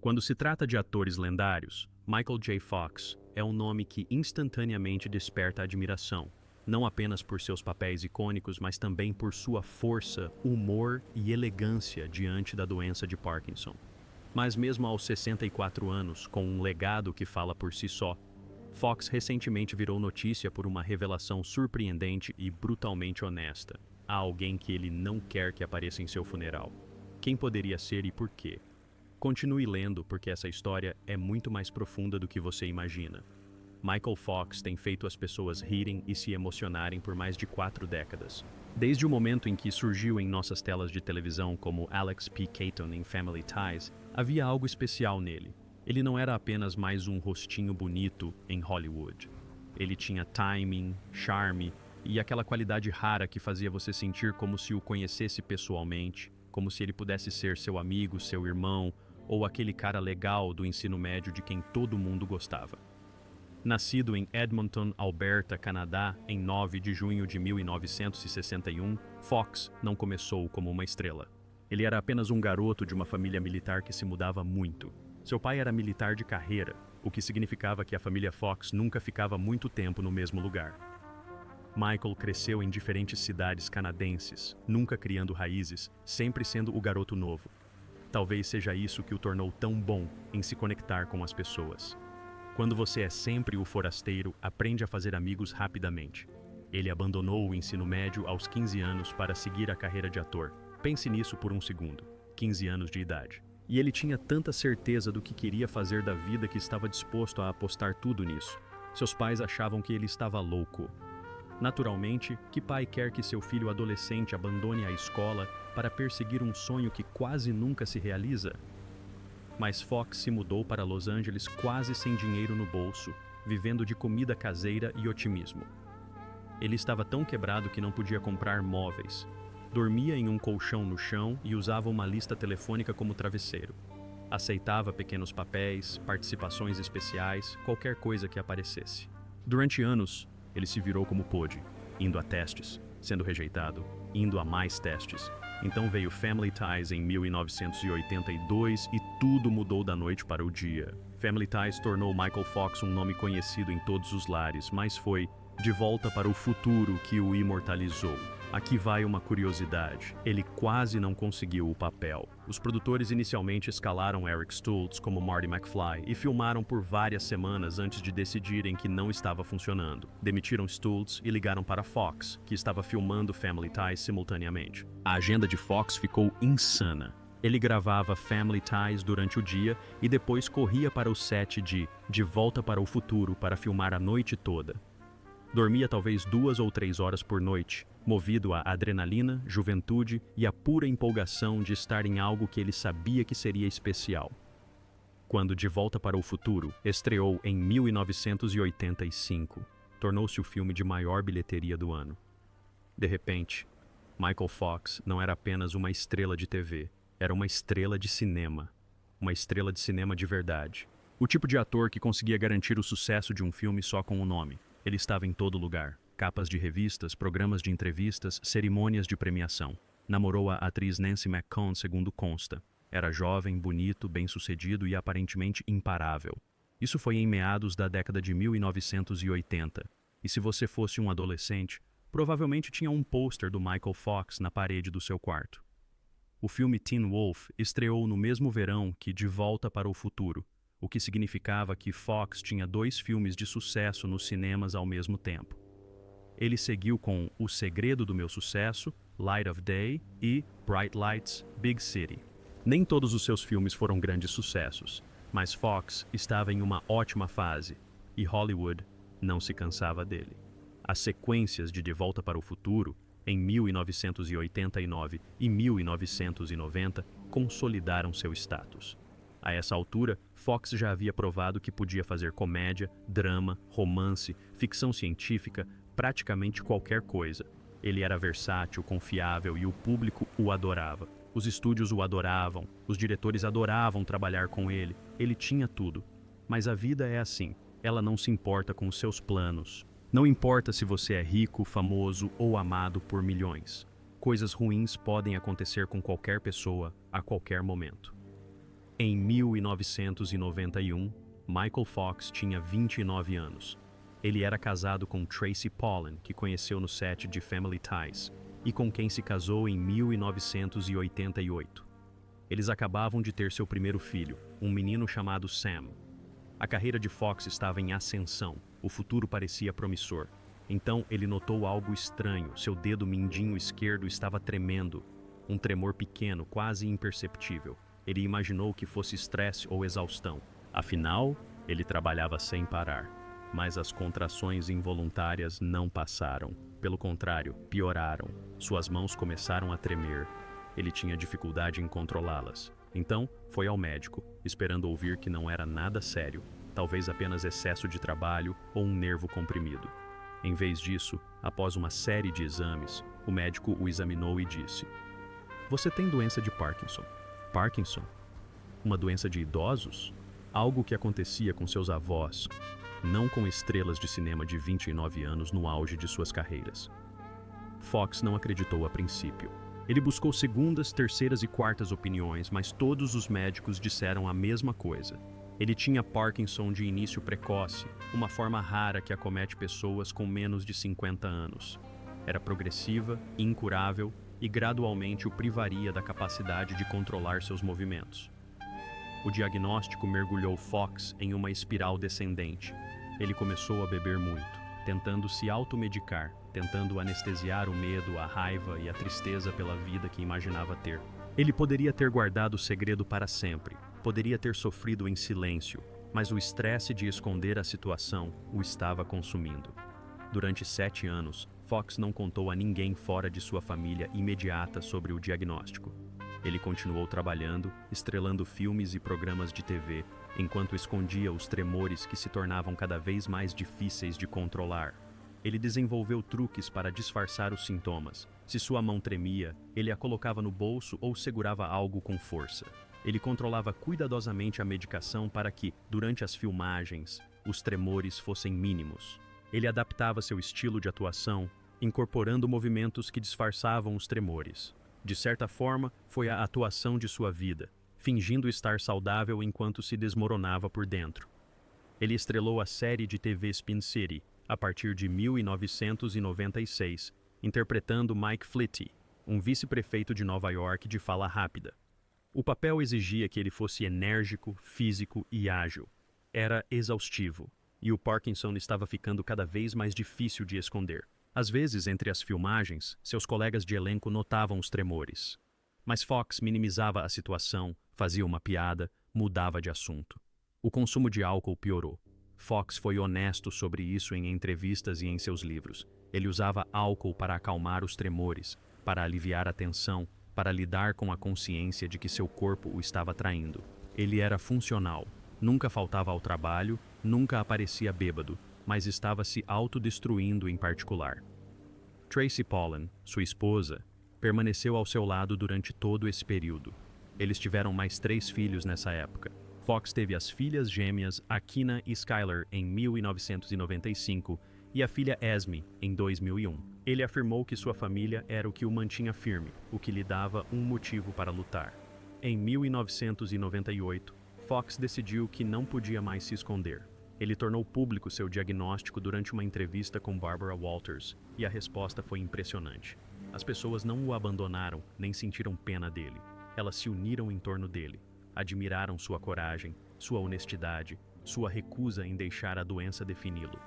Quando se trata de atores lendários, Michael J. Fox é um nome que instantaneamente desperta admiração, não apenas por seus papéis icônicos, mas também por sua força, humor e elegância diante da doença de Parkinson. Mas mesmo aos 64 anos, com um legado que fala por si só, Fox recentemente virou notícia por uma revelação surpreendente e brutalmente honesta. Há alguém que ele não quer que apareça em seu funeral. Quem poderia ser e por quê? Continue lendo, porque essa história é muito mais profunda do que você imagina. Michael Fox tem feito as pessoas rirem e se emocionarem por mais de 4 décadas. Desde o momento em que surgiu em nossas telas de televisão como Alex P. Keaton em Family Ties, havia algo especial nele. Ele não era apenas mais um rostinho bonito em Hollywood. Ele tinha timing, charme e aquela qualidade rara que fazia você sentir como se o conhecesse pessoalmente, como se ele pudesse ser seu amigo, seu irmão, ou aquele cara legal do ensino médio de quem todo mundo gostava. Nascido em Edmonton, Alberta, Canadá, em 9 de junho de 1961, Fox não começou como uma estrela. Ele era apenas um garoto de uma família militar que se mudava muito. Seu pai era militar de carreira, o que significava que a família Fox nunca ficava muito tempo no mesmo lugar. Michael cresceu em diferentes cidades canadenses, nunca criando raízes, sempre sendo o garoto novo. Talvez seja isso que o tornou tão bom em se conectar com as pessoas. Quando você é sempre o forasteiro, aprende a fazer amigos rapidamente. Ele abandonou o ensino médio aos 15 anos para seguir a carreira de ator. Pense nisso por um segundo. 15 anos de idade. E ele tinha tanta certeza do que queria fazer da vida que estava disposto a apostar tudo nisso. Seus pais achavam que ele estava louco. Naturalmente, que pai quer que seu filho adolescente abandone a escola para perseguir um sonho que quase nunca se realiza? Mas Fox se mudou para Los Angeles quase sem dinheiro no bolso, vivendo de comida caseira e otimismo. Ele estava tão quebrado que não podia comprar móveis. Dormia em um colchão no chão e usava uma lista telefônica como travesseiro. Aceitava pequenos papéis, participações especiais, qualquer coisa que aparecesse. Durante anos, ele se virou como pôde, indo a testes, sendo rejeitado, indo a mais testes. Então veio Family Ties em 1982 e tudo mudou da noite para o dia. Family Ties tornou Michael Fox um nome conhecido em todos os lares, mas foi De Volta para o Futuro que o imortalizou. Aqui vai uma curiosidade. Ele quase não conseguiu o papel. Os produtores inicialmente escalaram Eric Stoltz como Marty McFly e filmaram por várias semanas antes de decidirem que não estava funcionando. Demitiram Stoltz e ligaram para Fox, que estava filmando Family Ties simultaneamente. A agenda de Fox ficou insana. Ele gravava Family Ties durante o dia e depois corria para o set De Volta para o Futuro para filmar a noite toda. Dormia talvez 2 ou 3 horas por noite, movido à adrenalina, juventude e à pura empolgação de estar em algo que ele sabia que seria especial. Quando De Volta para o Futuro estreou em 1985, tornou-se o filme de maior bilheteria do ano. De repente, Michael Fox não era apenas uma estrela de TV, era uma estrela de cinema. Uma estrela de cinema de verdade. O tipo de ator que conseguia garantir o sucesso de um filme só com o nome. Ele estava em todo lugar. Capas de revistas, programas de entrevistas, cerimônias de premiação. Namorou a atriz Nancy McCone, segundo consta. Era jovem, bonito, bem-sucedido e aparentemente imparável. Isso foi em meados da década de 1980. E se você fosse um adolescente, provavelmente tinha um pôster do Michael Fox na parede do seu quarto. O filme Teen Wolf estreou no mesmo verão que De Volta para o Futuro, o que significava que Fox tinha 2 filmes de sucesso nos cinemas ao mesmo tempo. Ele seguiu com O Segredo do Meu Sucesso, Light of Day e Bright Lights, Big City. Nem todos os seus filmes foram grandes sucessos, mas Fox estava em uma ótima fase e Hollywood não se cansava dele. As sequências de Volta para o Futuro, em 1989 e 1990, consolidaram seu status. A essa altura, Fox já havia provado que podia fazer comédia, drama, romance, ficção científica, praticamente qualquer coisa. Ele era versátil, confiável e o público o adorava. Os estúdios o adoravam, os diretores adoravam trabalhar com ele. Ele tinha tudo. Mas a vida é assim, ela não se importa com os seus planos. Não importa se você é rico, famoso ou amado por milhões. Coisas ruins podem acontecer com qualquer pessoa, a qualquer momento. Em 1991, Michael Fox tinha 29 anos. Ele era casado com Tracy Pollan, que conheceu no set de Family Ties, e com quem se casou em 1988. Eles acabavam de ter seu primeiro filho, um menino chamado Sam. A carreira de Fox estava em ascensão, o futuro parecia promissor. Então ele notou algo estranho, seu dedo mindinho esquerdo estava tremendo, um tremor pequeno, quase imperceptível. Ele imaginou que fosse estresse ou exaustão. Afinal, ele trabalhava sem parar. Mas as contrações involuntárias não passaram. Pelo contrário, pioraram. Suas mãos começaram a tremer. Ele tinha dificuldade em controlá-las. Então, foi ao médico, esperando ouvir que não era nada sério, talvez apenas excesso de trabalho ou um nervo comprimido. Em vez disso, após uma série de exames, o médico o examinou e disse: "Você tem doença de Parkinson." Parkinson? Uma doença de idosos? Algo que acontecia com seus avós, não com estrelas de cinema de 29 anos no auge de suas carreiras. Fox não acreditou a princípio. Ele buscou segundas, terceiras e quartas opiniões, mas todos os médicos disseram a mesma coisa. Ele tinha Parkinson de início precoce, uma forma rara que acomete pessoas com menos de 50 anos. Era progressiva, incurável e gradualmente o privaria da capacidade de controlar seus movimentos. O diagnóstico mergulhou Fox em uma espiral descendente. Ele começou a beber muito, tentando se automedicar, tentando anestesiar o medo, a raiva e a tristeza pela vida que imaginava ter. Ele poderia ter guardado o segredo para sempre, poderia ter sofrido em silêncio, mas o estresse de esconder a situação o estava consumindo. Durante 7 anos, Fox não contou a ninguém fora de sua família imediata sobre o diagnóstico. Ele continuou trabalhando, estrelando filmes e programas de TV, enquanto escondia os tremores que se tornavam cada vez mais difíceis de controlar. Ele desenvolveu truques para disfarçar os sintomas. Se sua mão tremia, ele a colocava no bolso ou segurava algo com força. Ele controlava cuidadosamente a medicação para que, durante as filmagens, os tremores fossem mínimos. Ele adaptava seu estilo de atuação, incorporando movimentos que disfarçavam os tremores. De certa forma, foi a atuação de sua vida, fingindo estar saudável enquanto se desmoronava por dentro. Ele estrelou a série de TV Spin City a partir de 1996, interpretando Mike Flitty, um vice-prefeito de Nova York de fala rápida. O papel exigia que ele fosse enérgico, físico e ágil. Era exaustivo, e o Parkinson estava ficando cada vez mais difícil de esconder. Às vezes, entre as filmagens, seus colegas de elenco notavam os tremores. Mas Fox minimizava a situação, fazia uma piada, mudava de assunto. O consumo de álcool piorou. Fox foi honesto sobre isso em entrevistas e em seus livros. Ele usava álcool para acalmar os tremores, para aliviar a tensão, para lidar com a consciência de que seu corpo o estava traindo. Ele era funcional, nunca faltava ao trabalho, nunca aparecia bêbado, mas estava se autodestruindo em particular. Tracy Pollan, sua esposa, permaneceu ao seu lado durante todo esse período. Eles tiveram mais 3 filhos nessa época. Fox teve as filhas gêmeas Akina e Skylar em 1995 e a filha Esme em 2001. Ele afirmou que sua família era o que o mantinha firme, o que lhe dava um motivo para lutar. Em 1998, Fox decidiu que não podia mais se esconder. Ele tornou público seu diagnóstico durante uma entrevista com Barbara Walters, e a resposta foi impressionante. As pessoas não o abandonaram, nem sentiram pena dele. Elas se uniram em torno dele. Admiraram sua coragem, sua honestidade, sua recusa em deixar a doença defini-lo.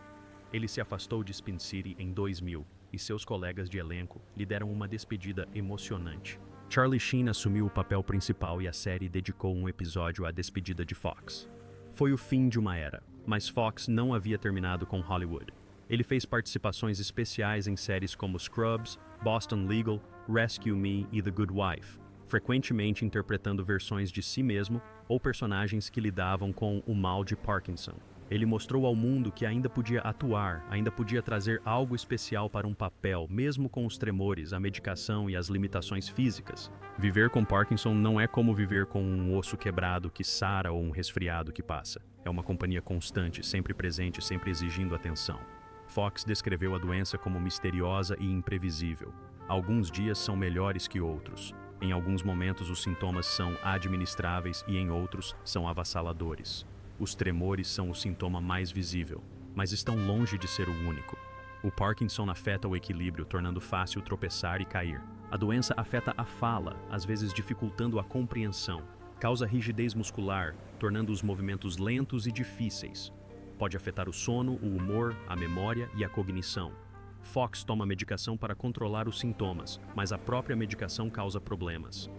Ele se afastou de Spin City em 2000, e seus colegas de elenco lhe deram uma despedida emocionante. Charlie Sheen assumiu o papel principal e a série dedicou um episódio à despedida de Fox. Foi o fim de uma era, mas Fox não havia terminado com Hollywood. Ele fez participações especiais em séries como Scrubs, Boston Legal, Rescue Me e The Good Wife, frequentemente interpretando versões de si mesmo ou personagens que lidavam com o mal de Parkinson. Ele mostrou ao mundo que ainda podia atuar, ainda podia trazer algo especial para um papel, mesmo com os tremores, a medicação e as limitações físicas. Viver com Parkinson não é como viver com um osso quebrado que sara ou um resfriado que passa. É uma companhia constante, sempre presente, sempre exigindo atenção. Fox descreveu a doença como misteriosa e imprevisível. Alguns dias são melhores que outros. Em alguns momentos, os sintomas são administráveis e, em outros, são avassaladores. Os tremores são o sintoma mais visível, mas estão longe de ser o único. O Parkinson afeta o equilíbrio, tornando fácil tropeçar e cair. A doença afeta a fala, às vezes dificultando a compreensão. Causa rigidez muscular, tornando os movimentos lentos e difíceis. Pode afetar o sono, o humor, a memória e a cognição. Fox toma medicação para controlar os sintomas, mas a própria medicação causa problemas.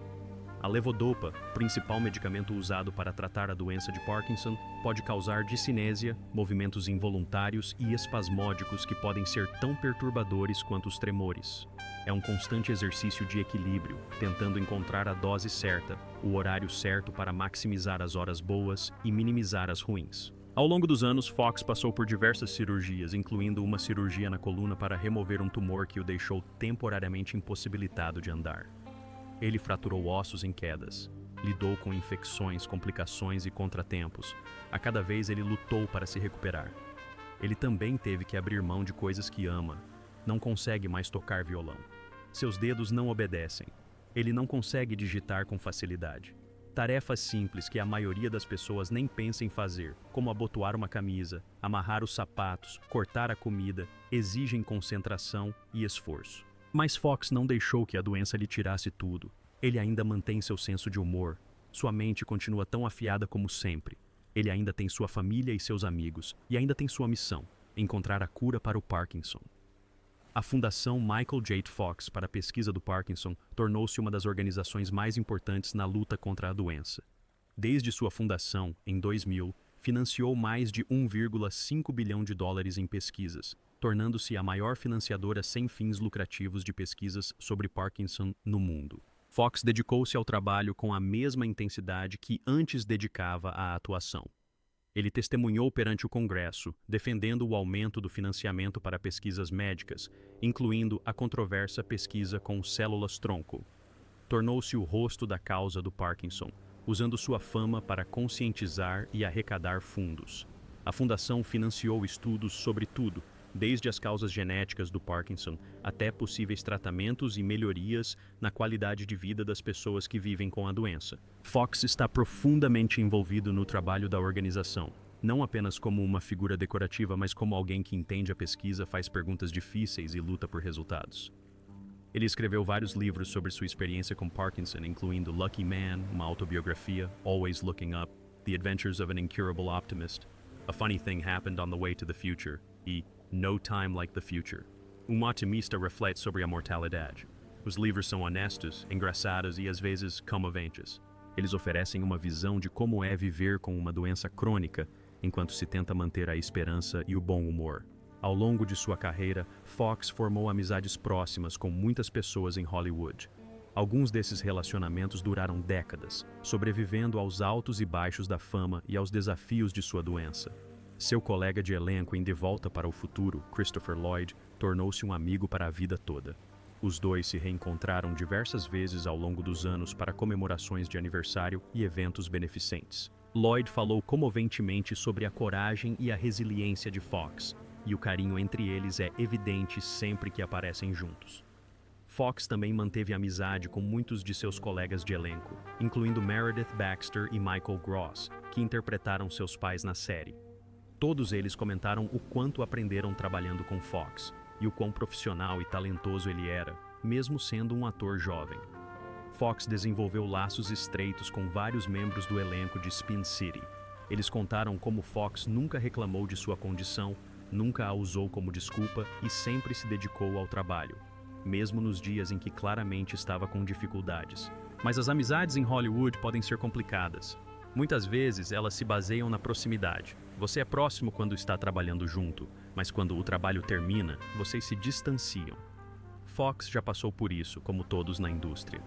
A levodopa, principal medicamento usado para tratar a doença de Parkinson, pode causar discinésia, movimentos involuntários e espasmódicos que podem ser tão perturbadores quanto os tremores. É um constante exercício de equilíbrio, tentando encontrar a dose certa, o horário certo para maximizar as horas boas e minimizar as ruins. Ao longo dos anos, Fox passou por diversas cirurgias, incluindo uma cirurgia na coluna para remover um tumor que o deixou temporariamente impossibilitado de andar. Ele fraturou ossos em quedas, lidou com infecções, complicações e contratempos. A cada vez ele lutou para se recuperar. Ele também teve que abrir mão de coisas que ama. Não consegue mais tocar violão. Seus dedos não obedecem. Ele não consegue digitar com facilidade. Tarefas simples que a maioria das pessoas nem pensa em fazer, como abotoar uma camisa, amarrar os sapatos, cortar a comida, exigem concentração e esforço. Mas Fox não deixou que a doença lhe tirasse tudo. Ele ainda mantém seu senso de humor. Sua mente continua tão afiada como sempre. Ele ainda tem sua família e seus amigos, e ainda tem sua missão: encontrar a cura para o Parkinson. A Fundação Michael J. Fox para a Pesquisa do Parkinson tornou-se uma das organizações mais importantes na luta contra a doença. Desde sua fundação, em 2000, financiou mais de 1,5 bilhão de dólares em pesquisas, tornando-se a maior financiadora sem fins lucrativos de pesquisas sobre Parkinson no mundo. Fox dedicou-se ao trabalho com a mesma intensidade que antes dedicava à atuação. Ele testemunhou perante o Congresso, defendendo o aumento do financiamento para pesquisas médicas, incluindo a controversa pesquisa com células-tronco. Tornou-se o rosto da causa do Parkinson, usando sua fama para conscientizar e arrecadar fundos. A fundação financiou estudos sobre tudo, desde as causas genéticas do Parkinson até possíveis tratamentos e melhorias na qualidade de vida das pessoas que vivem com a doença. Fox está profundamente envolvido no trabalho da organização, não apenas como uma figura decorativa, mas como alguém que entende a pesquisa, faz perguntas difíceis e luta por resultados. Ele escreveu vários livros sobre sua experiência com Parkinson, incluindo Lucky Man, uma autobiografia, Always Looking Up, The Adventures of an Incurable Optimist, A Funny Thing Happened on the Way to the Future e No Time Like the Future. Otimista reflete sobre a mortalidade. Os livros são honestos, engraçados e às vezes comoventes. Eles oferecem uma visão de como é viver com uma doença crônica, enquanto se tenta manter a esperança e o bom humor. Ao longo de sua carreira, Fox formou amizades próximas com muitas pessoas em Hollywood. Alguns desses relacionamentos duraram décadas, sobrevivendo aos altos e baixos da fama e aos desafios de sua doença. Seu colega de elenco em De Volta para o Futuro, Christopher Lloyd, tornou-se um amigo para a vida toda. Os dois se reencontraram diversas vezes ao longo dos anos para comemorações de aniversário e eventos beneficentes. Lloyd falou comoventemente sobre a coragem e a resiliência de Fox, e o carinho entre eles é evidente sempre que aparecem juntos. Fox também manteve amizade com muitos de seus colegas de elenco, incluindo Meredith Baxter e Michael Gross, que interpretaram seus pais na série. Todos eles comentaram o quanto aprenderam trabalhando com Fox e o quão profissional e talentoso ele era, mesmo sendo um ator jovem. Fox desenvolveu laços estreitos com vários membros do elenco de Spin City. Eles contaram como Fox nunca reclamou de sua condição, nunca a usou como desculpa e sempre se dedicou ao trabalho, mesmo nos dias em que claramente estava com dificuldades. Mas as amizades em Hollywood podem ser complicadas. Muitas vezes elas se baseiam na proximidade. Você é próximo quando está trabalhando junto, mas quando o trabalho termina, vocês se distanciam. Fox já passou por isso, como todos na indústria.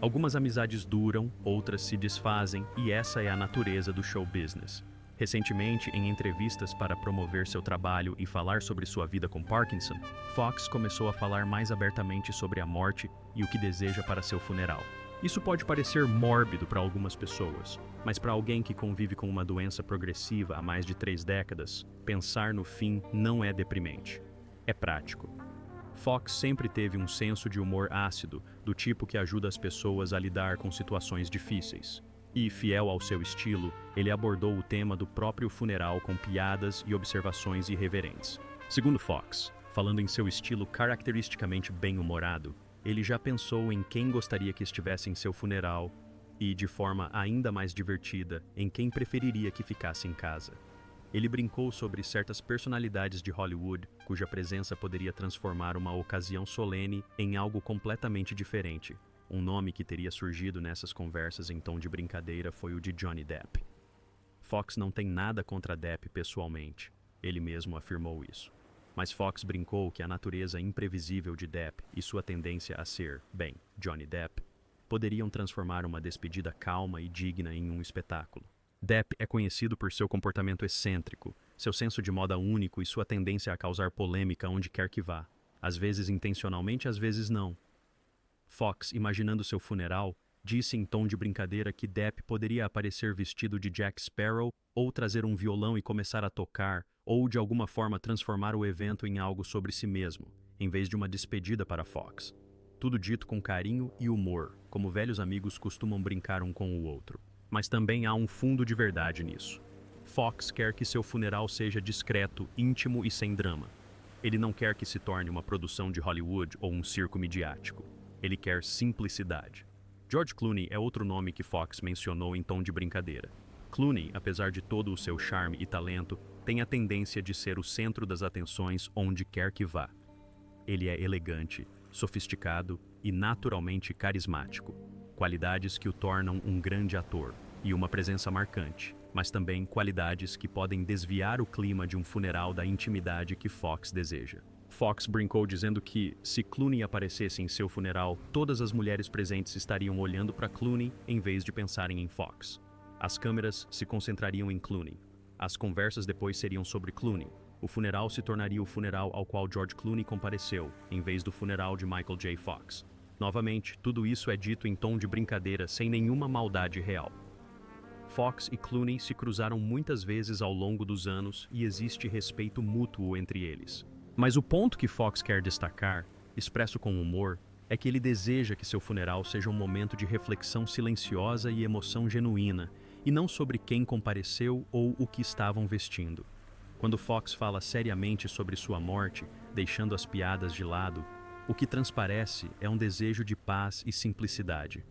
Algumas amizades duram, outras se desfazem, e essa é a natureza do show business. Recentemente, em entrevistas para promover seu trabalho e falar sobre sua vida com Parkinson, Fox começou a falar mais abertamente sobre a morte e o que deseja para seu funeral. Isso pode parecer mórbido para algumas pessoas, mas para alguém que convive com uma doença progressiva há mais de 3 décadas, pensar no fim não é deprimente. É prático. Fox sempre teve um senso de humor ácido, do tipo que ajuda as pessoas a lidar com situações difíceis. E, fiel ao seu estilo, ele abordou o tema do próprio funeral com piadas e observações irreverentes. Segundo Fox, falando em seu estilo caracteristicamente bem-humorado, ele já pensou em quem gostaria que estivesse em seu funeral e, de forma ainda mais divertida, em quem preferiria que ficasse em casa. Ele brincou sobre certas personalidades de Hollywood, cuja presença poderia transformar uma ocasião solene em algo completamente diferente. Um nome que teria surgido nessas conversas em tom de brincadeira foi o de Johnny Depp. Fox não tem nada contra Depp pessoalmente, ele mesmo afirmou isso. Mas Fox brincou que a natureza imprevisível de Depp e sua tendência a ser, bem, Johnny Depp, poderiam transformar uma despedida calma e digna em um espetáculo. Depp é conhecido por seu comportamento excêntrico, seu senso de moda único e sua tendência a causar polêmica onde quer que vá, às vezes intencionalmente, às vezes não. Fox, imaginando seu funeral, disse em tom de brincadeira que Depp poderia aparecer vestido de Jack Sparrow ou trazer um violão e começar a tocar, ou de alguma forma transformar o evento em algo sobre si mesmo, em vez de uma despedida para Fox. Tudo dito com carinho e humor, como velhos amigos costumam brincar um com o outro. Mas também há um fundo de verdade nisso. Fox quer que seu funeral seja discreto, íntimo e sem drama. Ele não quer que se torne uma produção de Hollywood ou um circo midiático. Ele quer simplicidade. George Clooney é outro nome que Fox mencionou em tom de brincadeira. Clooney, apesar de todo o seu charme e talento, tem a tendência de ser o centro das atenções onde quer que vá. Ele é elegante, sofisticado e naturalmente carismático. Qualidades que o tornam um grande ator e uma presença marcante, mas também qualidades que podem desviar o clima de um funeral da intimidade que Fox deseja. Fox brincou dizendo que, se Clooney aparecesse em seu funeral, todas as mulheres presentes estariam olhando para Clooney em vez de pensarem em Fox. As câmeras se concentrariam em Clooney. As conversas depois seriam sobre Clooney. O funeral se tornaria o funeral ao qual George Clooney compareceu, em vez do funeral de Michael J. Fox. Novamente, tudo isso é dito em tom de brincadeira, sem nenhuma maldade real. Fox e Clooney se cruzaram muitas vezes ao longo dos anos e existe respeito mútuo entre eles. Mas o ponto que Fox quer destacar, expresso com humor, é que ele deseja que seu funeral seja um momento de reflexão silenciosa e emoção genuína, e não sobre quem compareceu ou o que estavam vestindo. Quando Fox fala seriamente sobre sua morte, deixando as piadas de lado, o que transparece é um desejo de paz e simplicidade.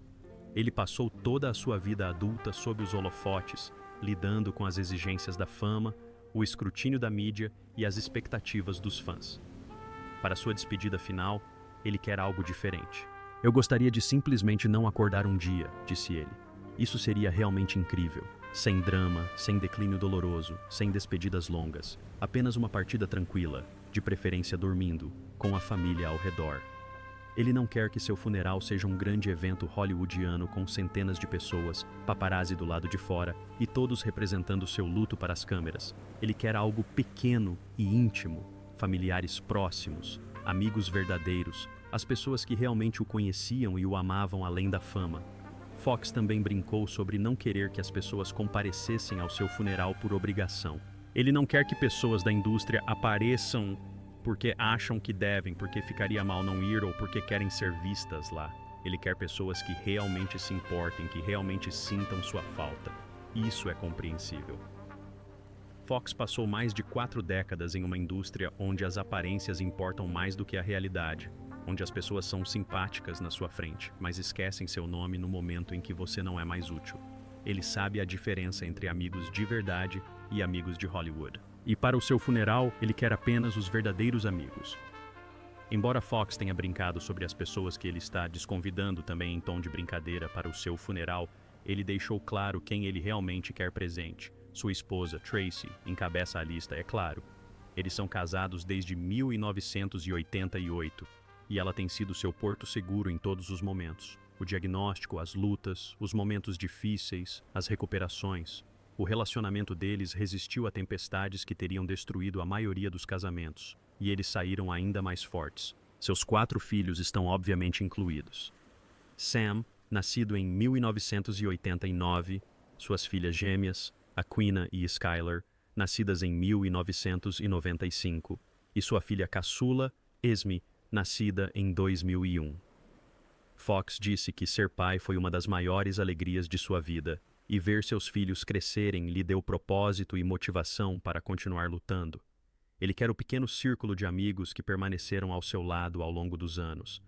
Ele passou toda a sua vida adulta sob os holofotes, lidando com as exigências da fama, o escrutínio da mídia e as expectativas dos fãs. Para sua despedida final, ele quer algo diferente. "Eu gostaria de simplesmente não acordar um dia", disse ele. "Isso seria realmente incrível. Sem drama, sem declínio doloroso, sem despedidas longas. Apenas uma partida tranquila, de preferência dormindo, com a família ao redor." Ele não quer que seu funeral seja um grande evento hollywoodiano com centenas de pessoas, paparazzi do lado de fora e todos representando seu luto para as câmeras. Ele quer algo pequeno e íntimo, familiares próximos, amigos verdadeiros, as pessoas que realmente o conheciam e o amavam além da fama. Fox também brincou sobre não querer que as pessoas comparecessem ao seu funeral por obrigação. Ele não quer que pessoas da indústria apareçam porque acham que devem, porque ficaria mal não ir ou porque querem ser vistas lá. Ele quer pessoas que realmente se importem, que realmente sintam sua falta. Isso é compreensível. Fox passou mais de 4 décadas em uma indústria onde as aparências importam mais do que a realidade, onde as pessoas são simpáticas na sua frente, mas esquecem seu nome no momento em que você não é mais útil. Ele sabe a diferença entre amigos de verdade e amigos de Hollywood. E para o seu funeral, ele quer apenas os verdadeiros amigos. Embora Fox tenha brincado sobre as pessoas que ele está desconvidando também em tom de brincadeira para o seu funeral, ele deixou claro quem ele realmente quer presente. Sua esposa, Tracy, encabeça a lista, é claro. Eles são casados desde 1988 e ela tem sido seu porto seguro em todos os momentos. O diagnóstico, as lutas, os momentos difíceis, as recuperações. O relacionamento deles resistiu a tempestades que teriam destruído a maioria dos casamentos, e eles saíram ainda mais fortes. Seus 4 filhos estão obviamente incluídos. Sam, nascido em 1989, suas filhas gêmeas, Aquinnah e Skylar, nascidas em 1995, e sua filha caçula, Esme, nascida em 2001. Fox disse que ser pai foi uma das maiores alegrias de sua vida, e ver seus filhos crescerem lhe deu propósito e motivação para continuar lutando. Ele quer o pequeno círculo de amigos que permaneceram ao seu lado ao longo dos anos.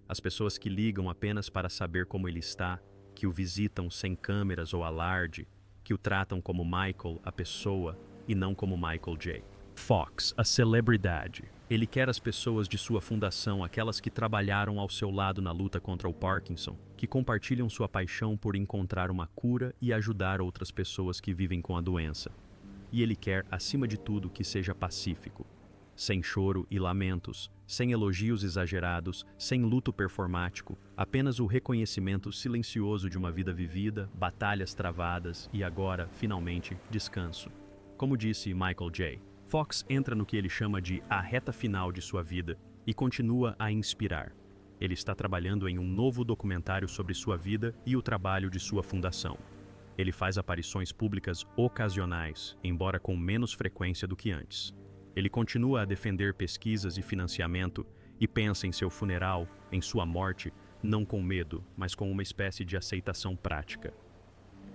As pessoas que ligam apenas para saber como ele está, que o visitam sem câmeras ou alarde, que o tratam como Michael, a pessoa, e não como Michael J. Fox, a celebridade. Ele quer as pessoas de sua fundação, aquelas que trabalharam ao seu lado na luta contra o Parkinson, que compartilham sua paixão por encontrar uma cura e ajudar outras pessoas que vivem com a doença. E ele quer, acima de tudo, que seja pacífico. Sem choro e lamentos, sem elogios exagerados, sem luto performático, apenas o reconhecimento silencioso de uma vida vivida, batalhas travadas e agora, finalmente, descanso. Como disse Michael J. Fox entra no que ele chama de a reta final de sua vida e continua a inspirar. Ele está trabalhando em um novo documentário sobre sua vida e o trabalho de sua fundação. Ele faz aparições públicas ocasionais, embora com menos frequência do que antes. Ele continua a defender pesquisas e financiamento e pensa em seu funeral, em sua morte, não com medo, mas com uma espécie de aceitação prática.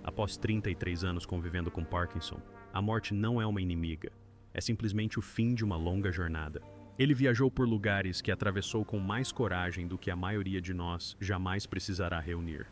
Após 33 anos convivendo com Parkinson, a morte não é uma inimiga. É simplesmente o fim de uma longa jornada. Ele viajou por lugares que atravessou com mais coragem do que a maioria de nós jamais precisará reunir.